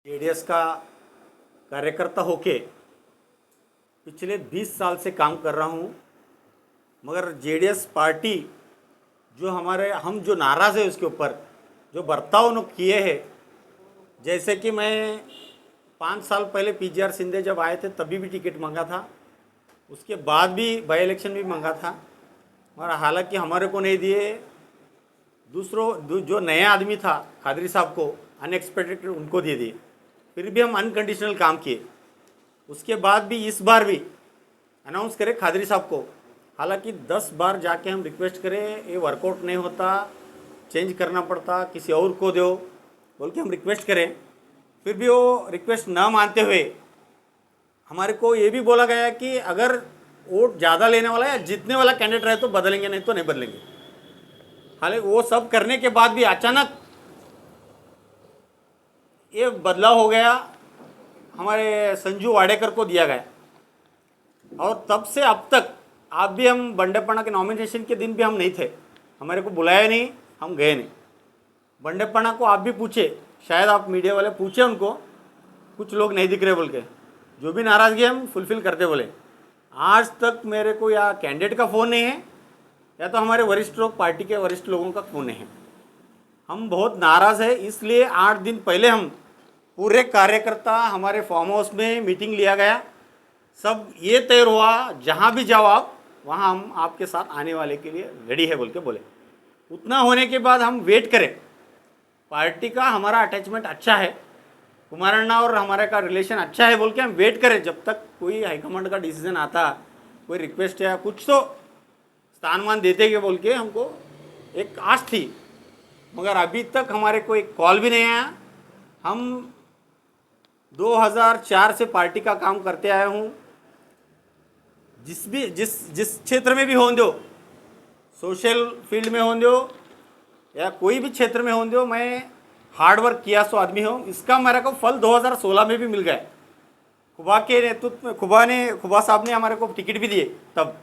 JDS का कार्यकर्ता होके पिछले 20 साल से काम कर रहा हूँ, मगर जेडीएस पार्टी हम जो नाराज़ है उसके ऊपर जो बर्ताव उन्होंने किए हैं, जैसे कि मैं 5 साल पहले पीजीआर सिंधे जब आए थे तभी भी टिकट मांगा था, उसके बाद भी बाई इलेक्शन भी मांगा था, मगर हालांकि हमारे को नहीं दिए। जो नया आदमी था खादरी साहब को अनएक्सपेक्टेड उनको दे दिए, फिर भी हम अनकंडीशनल काम किए। उसके बाद भी इस बार भी अनाउंस करें खादरी साहब को, हालांकि 10 बार जाके हम रिक्वेस्ट करें, ये वर्कआउट नहीं होता, चेंज करना पड़ता, किसी और को दो बोल के हम रिक्वेस्ट करें, फिर भी वो रिक्वेस्ट ना मानते हुए हमारे को ये भी बोला गया कि अगर वोट ज़्यादा लेने वाला या जीतने वाला कैंडिडेट रहे तो बदलेंगे, नहीं तो नहीं बदलेंगे। हालांकि वो सब करने के बाद भी अचानक ये बदलाव हो गया, हमारे संजू वाडेकर को दिया गया, और तब से अब तक आप भी हम बंडेपना के नॉमिनेशन के दिन भी हम नहीं थे, हमारे को बुलाया नहीं, हम गए नहीं। बंडेपना को आप भी पूछे, शायद आप मीडिया वाले पूछे उनको, कुछ लोग नहीं दिख रहे बोल के, जो भी नाराज़गी हम फुलफिल करते बोले। आज तक मेरे को या कैंडिडेट का फ़ोन नहीं है या तो हमारे वरिष्ठ लोग, पार्टी के वरिष्ठ लोगों का फ़ोन नहीं है। हम बहुत नाराज़ है, इसलिए 8 दिन पहले हम पूरे कार्यकर्ता हमारे फार्म हाउस में मीटिंग लिया गया, सब ये तय हुआ जहाँ भी जाओ आप वहाँ हम आपके साथ आने वाले के लिए रेडी है बोल के बोले। उतना होने के बाद हम वेट करें, पार्टी का हमारा अटैचमेंट अच्छा है, कुमारण्णा और हमारे का रिलेशन अच्छा है बोल के हम वेट करें जब तक कोई हाईकमांड का डिसीजन आता, कोई रिक्वेस्ट या कुछ तो स्थानमान देते के बोल के हमको एक आस थी, मगर अभी तक हमारे को एक कॉल भी नहीं आया। हम 2004 से पार्टी का काम करते आए हूँ, जिस क्षेत्र में भी हों दो, सोशल फील्ड में हों दो या कोई भी क्षेत्र में हों दो, मैं हार्ड वर्क किया सो आदमी हूँ। इसका मेरे को फल 2016 में भी मिल गया। खुबा के नेतृत्व में खुबा साहब ने हमारे को टिकट भी दिए, तब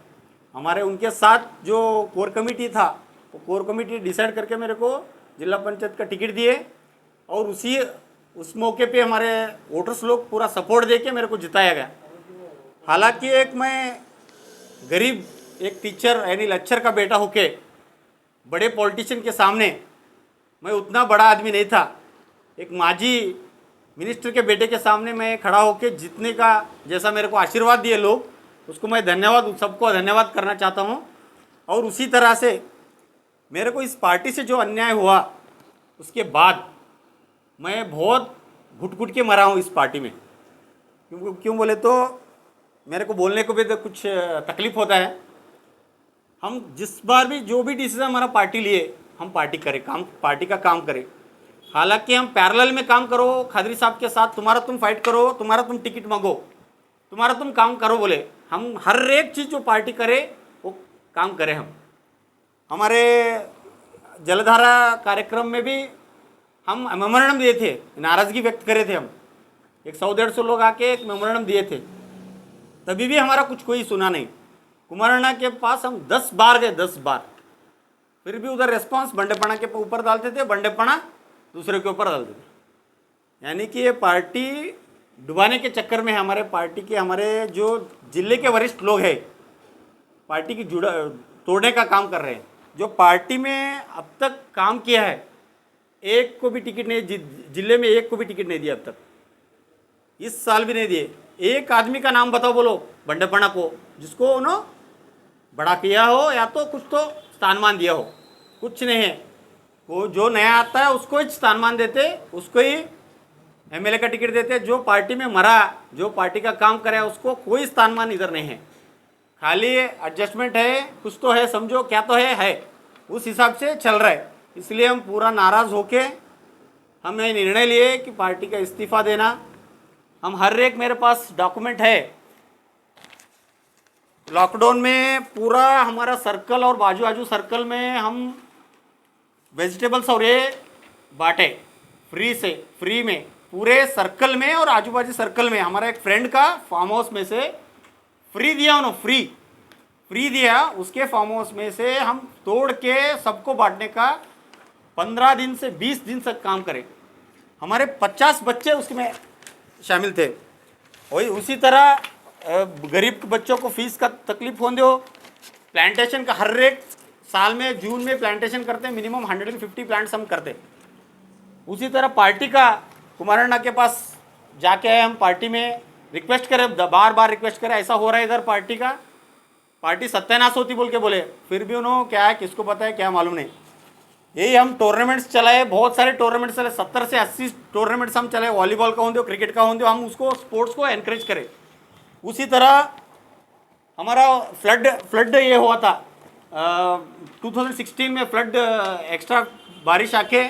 हमारे उनके साथ जो कोर कमेटी था वो कोर कमेटी डिसाइड करके मेरे को जिला पंचायत का टिकट दिए, और उस मौके पे हमारे वोटर्स लोग पूरा सपोर्ट दे के मेरे को जिताया गया। हालांकि एक मैं गरीब एक टीचर यानी लच्छर का बेटा होके बड़े पॉलिटिशियन के सामने मैं उतना बड़ा आदमी नहीं था, एक माजी मिनिस्टर के बेटे के सामने मैं खड़ा होके जीतने का जैसा मेरे को आशीर्वाद दिए लोग, उसको मैं धन्यवाद, सबको धन्यवाद करना चाहता हूँ। और उसी तरह से मेरे को इस पार्टी से जो अन्याय हुआ उसके बाद मैं बहुत घुट के मरा हूँ इस पार्टी में। क्यों बोले तो मेरे को बोलने को भी तो कुछ तकलीफ होता है। हम जिस बार भी जो भी डिसीजन हमारा पार्टी लिए, हम पार्टी करें, पार्टी का काम करें। हालांकि हम पैरेलल में काम करो खादरी साहब के साथ, तुम्हारा तुम फाइट करो, तुम्हारा तुम टिकट मांगो, तुम्हारा तुम काम करो बोले, हम हर एक चीज़ जो पार्टी करे वो काम करें। हम हमारे जलधारा कार्यक्रम में भी हम मेमोरेंडम दिए थे, नाराज़गी व्यक्त करे थे, हम 100-150 लोग आके एक मेमोरेंडम दिए थे, तभी भी हमारा कुछ कोई सुना नहीं। कुमारण्णा के पास हम 10 बार गए, 10 बार, फिर भी उधर रेस्पॉन्स बंडेपना के ऊपर डालते थे, बंडेपना दूसरे के ऊपर डालते थे। यानी कि ये पार्टी डुबाने के चक्कर में हमारे पार्टी के हमारे जो जिले के वरिष्ठ लोग हैं पार्टी की तोड़ने का काम कर रहे हैं। जो पार्टी में अब तक काम किया है, एक को भी टिकट नहीं, जिले में एक को भी टिकट नहीं दिया अब तक, इस साल भी नहीं दिए। एक आदमी का नाम बताओ बोलो बंडेपना को जिसको उन्होंने बड़ा किया हो या तो कुछ तो स्थानमान दिया हो, कुछ नहीं है। वो जो नया आता है उसको ही स्थानमान देते, उसको ही एमएलए का टिकट देते। जो पार्टी में मरा, जो पार्टी का काम करे, उसको कोई स्थानमान इधर नहीं है, खाली एडजस्टमेंट है, कुछ तो है, समझो क्या तो है, उस हिसाब से चल रहा है। इसलिए हम पूरा नाराज़ होके हमने निर्णय लिए कि पार्टी का इस्तीफ़ा देना। हम हर एक, मेरे पास डॉक्यूमेंट है, लॉकडाउन में पूरा हमारा सर्कल और बाजू बाजू सर्कल में हम वेजिटेबल्स और ये बांटे फ्री में पूरे सर्कल में, और आजू बाजू सर्कल में हमारा एक फ्रेंड का फार्म हाउस में से फ्री दिया उन्होंने, फ्री दिया, उसके फार्म हाउस में से हम तोड़ के सबको बांटने का 15 दिन से 20 दिन तक काम करें। हमारे 50 बच्चे उसमें शामिल थे। वही उसी तरह गरीब बच्चों को फीस का तकलीफ होने दो। प्लांटेशन का हर एक साल में जून में प्लांटेशन करते हैं, मिनिमम 150 प्लांट्स हम करते। उसी तरह पार्टी का कुमारण्णा के पास जाके आए हम, पार्टी में रिक्वेस्ट करें, बार बार रिक्वेस्ट करें, ऐसा हो रहा है इधर पार्टी का, पार्टी सत्यानाश होती बोल के बोले, फिर भी उन्होंने क्या है किसको पता है क्या मालूम नहीं। यही हम टूर्नामेंट्स चलाए, बहुत सारे टूर्नामेंट्स चले, 70 से 80 टूर्नामेंट्स हम चलाए, वॉलीबॉल का होंगे, क्रिकेट का होंगे, हम उसको स्पोर्ट्स को एनकरेज करें। उसी तरह हमारा फ्लड ये हुआ था 2016 में, फ्लड एक्स्ट्रा बारिश आके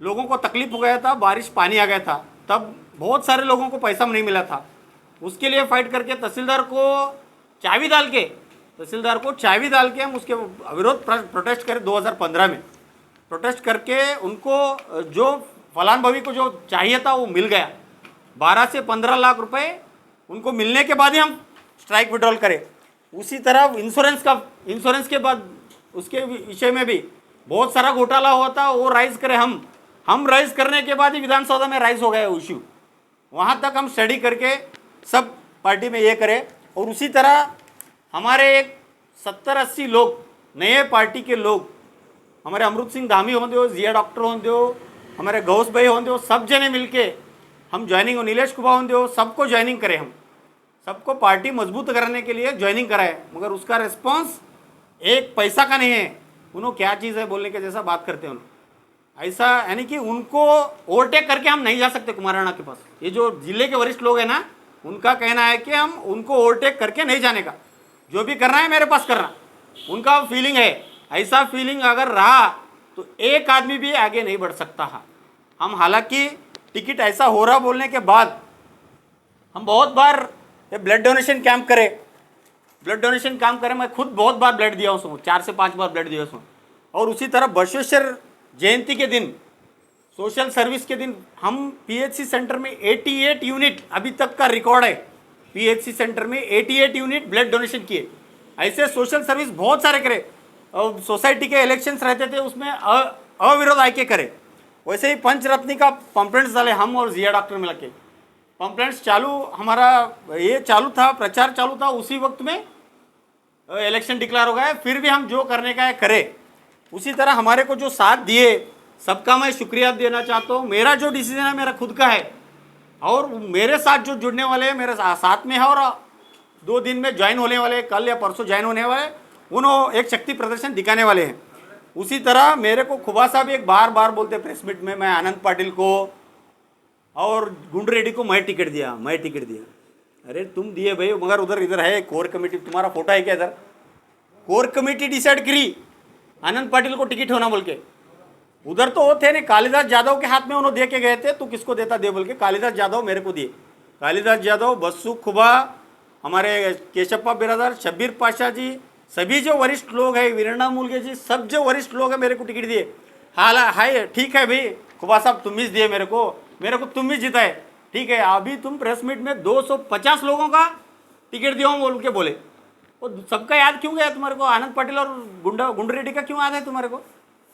लोगों को तकलीफ हो गया था, बारिश पानी आ गया था, तब बहुत सारे लोगों को पैसा नहीं मिला था। उसके लिए फाइट करके तहसीलदार को चाबी डाल के हम उसके विरोध प्रोटेस्ट करें 2015 में। प्रोटेस्ट करके उनको जो फलानुभवी को जो चाहिए था वो मिल गया। 12 से 15 लाख रुपए उनको मिलने के बाद ही हम स्ट्राइक विड्रॉल करें। उसी तरह इंश्योरेंस के बाद उसके विषय में भी बहुत सारा घोटाला हुआ था, वो राइज करें हम राइज करने के बाद ही विधानसभा में राइज हो गया इश्यू। वहाँ तक हम स्टडी करके सब पार्टी में ये करें। और उसी तरह हमारे एक 70-80 लोग नए पार्टी के लोग, हमारे अमृत सिंह धामी होंगे हो, जिया डॉक्टर होंगे हो, हमारे गौस भाई होंगे हो, सब जने मिलके हम ज्वाइनिंग हो, नीलेश कुमार होंगे हो, सबको ज्वाइनिंग करें। हम सबको पार्टी मजबूत करने के लिए ज्वाइनिंग कराए, मगर उसका रिस्पॉन्स एक पैसा का नहीं है। उन्होंने क्या चीज़ है बोलने के जैसा बात करते हैं ऐसा, यानी कि उनको ओवरटेक करके हम नहीं जा सकते कुमारण्णा के पास। ये जो जिले के वरिष्ठ लोग हैं ना, उनका कहना है कि हम उनको ओवरटेक करके नहीं जाने का, जो भी करना है मेरे पास करना, उनका फीलिंग है। ऐसा फीलिंग अगर रहा तो एक आदमी भी आगे नहीं बढ़ सकता है। हम हालांकि टिकट ऐसा हो रहा बोलने के बाद हम बहुत बार ये ब्लड डोनेशन कैंप करें। मैं खुद बहुत बार ब्लड दिया हूँ, 4 से 5 बार ब्लड दिया हूँ। और उसी तरह बसवेश्वर जयंती के दिन, सोशल सर्विस के दिन, हम पीएचसी सेंटर में 88 यूनिट अभी तक का रिकॉर्ड है। पीएचसी सेंटर में 88 यूनिट ब्लड डोनेशन किए। ऐसे सोशल सर्विस बहुत सारे करे। और सोसाइटी के इलेक्शंस रहते थे, उसमें अविरोध आके करे। वैसे ही पंचरत्नी का पंपलेट्स डाले हम और जिया डॉक्टर मिला के। पंपलेट्स चालू, हमारा ये चालू था, प्रचार चालू था, उसी वक्त में इलेक्शन डिक्लेयर हो गया। फिर भी हम जो करने का है करे। उसी तरह हमारे को जो साथ दिए सबका मैं शुक्रिया देना चाहता हूँ। मेरा जो डिसीजन है मेरा खुद का है, और मेरे साथ जो जुड़ने वाले हैं मेरे साथ में है, और 2 दिन में ज्वाइन होने वाले, कल या परसों ज्वाइन होने वाले, उन्होंने एक शक्ति प्रदर्शन दिखाने वाले हैं। उसी तरह मेरे को खुबा साहब एक बार बोलते प्रेस मीट में, मैं आनंद पाटिल को और गुंडू रेड्डी को मैं टिकट दिया। अरे तुम दिए भाई, मगर इधर है कोर कमेटी, तुम्हारा फोटो है क्या इधर? कोर कमेटी डिसाइड करी आनंद पाटिल को टिकट होना बोल के। उधर तो वो थे नहीं, कालिदास यादव के हाथ में उन्होंने दे के गए थे, तू किसको देता दे बोल के। कालिदास यादव मेरे को दिए। कालिदास यादव, बस्सू खुबा, हमारे केशप्पा बिरादर, शब्बीर पाशा जी, सभी जो वरिष्ठ लोग हैं, वीरण्णा मूलगे जी, सब जो वरिष्ठ लोग हैं मेरे को टिकट दिए। हाय ठीक है भाई खुबा साहब, तुम ही दिए मेरे को तुम ही जिताए, ठीक है। अभी तुम प्रेस मीट में 250 लोगों का टिकट दिया बोल के बोले। वो सबका याद क्यों गया तुम्हारे को? आनंद पाटिल और गुंडू रेड्डी का क्यों याद है तुम्हारे को?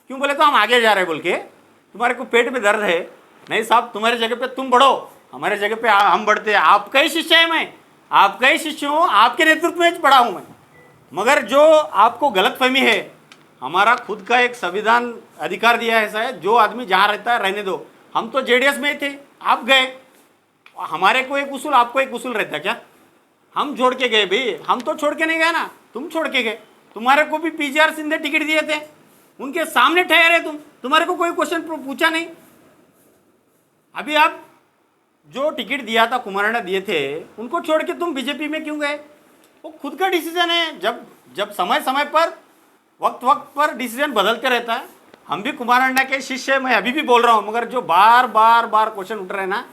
क्यों बोले तो हम आगे जा रहे हैं बोल के? तुम्हारे को पेट में दर्द है? नहीं साहब, तुम्हारे जगह पे तुम बढ़ो, हमारे जगह पे हम बढ़ते हैं। आपका ही शिष्य है मैं, आपका ही शिष्य हूँ, आपके नेतृत्व में पढ़ा हूँ मैं। मगर जो आपको गलतफहमी है, हमारा खुद का एक संविधान अधिकार दिया है, ऐसा है जो आदमी जहाँ रहता है रहने दो। हम तो जेडीएस में ही थे, आप गए, हमारे को एक उसूल, आपको एक उसूल रहता है क्या? हम छोड़ के गए भाई, हम तो छोड़ के नहीं गए ना, तुम छोड़ के गए। तुम्हारे को भी पीजीआर सिंधे टिकट दिए थे, उनके सामने ठहरे तुम्हारे को कोई क्वेश्चन पूछा नहीं। अभी आप जो टिकट दिया था, कुमारण्णा दिए थे, उनको छोड़ के तुम बीजेपी में क्यों गए? वो खुद का डिसीजन है। जब समय पर वक्त पर डिसीजन बदलते रहता है। हम भी कुमारण्णा के शिष्य, मैं अभी भी बोल रहा हूँ, मगर जो बार क्वेश्चन उठ रहे हैं ना,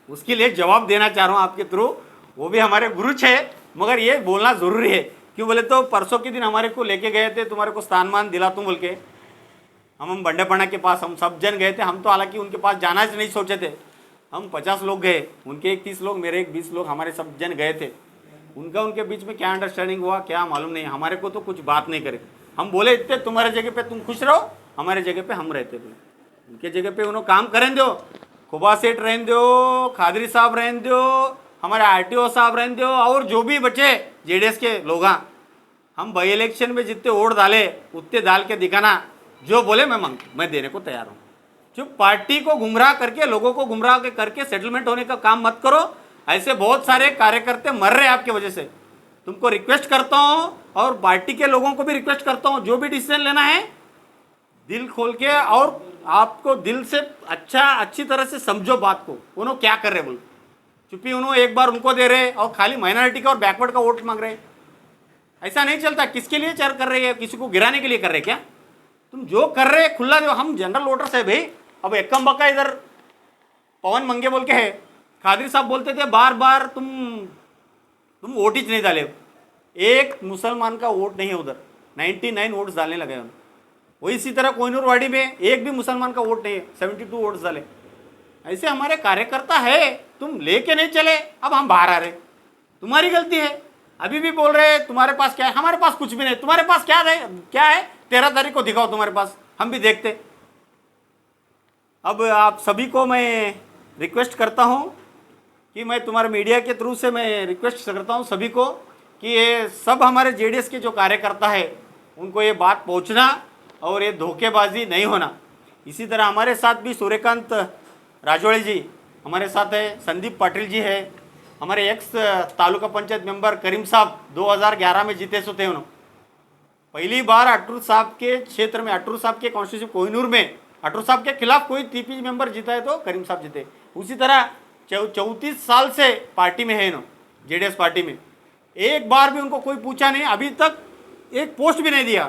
उसके लिए जवाब देना चाह रहा हूँ आपके थ्रू। वो भी हमारे गुरु है, मगर ये बोलना ज़रूरी है। क्यों बोले तो परसों के दिन हमारे को लेके गए थे, तुम्हारे को स्थान मान दिला तुम बोल के। हम बंडेपना के पास हम सब जन गए थे। हम तो हालांकि उनके पास जाना ही नहीं सोचे थे। हम 50 लोग गए, उनके एक 30 लोग, मेरे एक 20 लोग, हमारे सब जन गए थे। उनके बीच में क्या अंडरस्टैंडिंग हुआ क्या मालूम नहीं, हमारे को तो कुछ बात नहीं करे। हम बोले इतने तुम्हारे जगह पे तुम खुश रहो, हमारे जगह पे हम रहते थे। उनके जगह पे उन्होंने काम करें दो, खुबा सेठ रहने दो, खादरी साहब रहने दो, हमारे आरटीओ साहब रहने दो, और जो भी बचे जेडीएस के लोग, हम बाई इलेक्शन में जितने वोट डाले उतने डाल के दिखाना, जो बोले मैं देने को तैयार हूँ। जो पार्टी को गुमराह करके, लोगों को गुमराह करके सेटलमेंट होने का काम मत करो। ऐसे बहुत सारे कार्यकर्ते मर रहे हैं आपकी वजह से। तुमको रिक्वेस्ट करता हूँ और पार्टी के लोगों को भी रिक्वेस्ट करता हूँ, जो भी डिसीजन लेना है दिल खोल के, और आपको दिल से अच्छी तरह से समझो बात को, उन्होंने क्या कर रहे बोल। चुप्पी उन्होंने एक बार उनको दे रहे और खाली माइनॉरिटी का और बैकवर्ड का वोट मांग रहे। ऐसा नहीं चलता। किसके लिए चर कर रहे हैं? किसी को गिराने के लिए कर रहे क्या? तुम जो कर रहे खुला दो। हम जनरल वोटर्स है भाई। अब एकम बक्का इधर पवन मंगे बोल के है, खादरी साहब बोलते थे बार बार तुम वोट ही नहीं डाले। एक मुसलमान का वोट नहीं है उधर, 99 वोट्स डालने लगे उन्होंने। वही इसी तरह कोहिनूर वाड़ी में एक भी मुसलमान का वोट नहीं है, 72 वोट्स डाले। ऐसे हमारे कार्यकर्ता है, तुम लेके नहीं चले, अब हम बाहर आ रहे, तुम्हारी गलती है। अभी भी बोल रहे तुम्हारे पास क्या है, हमारे पास कुछ भी नहीं। तुम्हारे पास क्या है 13 तारीख को दिखाओ तुम्हारे पास, हम भी देखते। अब आप सभी को मैं रिक्वेस्ट करता हूं कि मैं तुम्हारे मीडिया के थ्रू से मैं रिक्वेस्ट करता हूं सभी को कि ये सब हमारे जेडीएस के जो कार्यकर्ता है उनको ये बात पहुंचना और ये धोखेबाजी नहीं होना। इसी तरह हमारे साथ भी सूर्यकांत राजोड़े जी हमारे साथ है, संदीप पाटिल जी है, हमारे एक्स तालुका पंचायत मेंबर करीम साहब 2011 में जीते सो थे। उन्होंने पहली बार अटूर साहब के क्षेत्र में, अटूर साहब के कॉन्स्टिट्यूशन कोहिनूर में अटूर साहब के खिलाफ कोई टीपी मेंबर जीता है तो करीम साहब जीते। उसी तरह 34 साल से पार्टी में है ना, जेडीएस पार्टी में, एक बार भी उनको कोई पूछा नहीं, अभी तक एक पोस्ट भी नहीं दिया।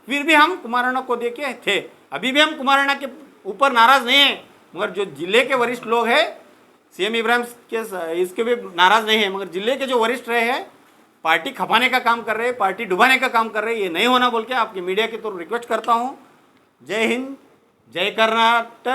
फिर भी हम कुमारण्णा को देके थे। अभी भी हम कुमारण्णा के ऊपर नाराज नहीं है, मगर जो जिले के वरिष्ठ लोग हैं, सीएम इब्राहिम के इसके भी नाराज नहीं है, मगर जिले के जो वरिष्ठ रहे हैं पार्टी खपाने का काम कर रहे हैं, पार्टी डुबाने का काम कर रहे हैं। ये नहीं होना बोल के आपके मीडिया के तो रिक्वेस्ट करता हूँ। जय हिंद, जय कर्नाटक।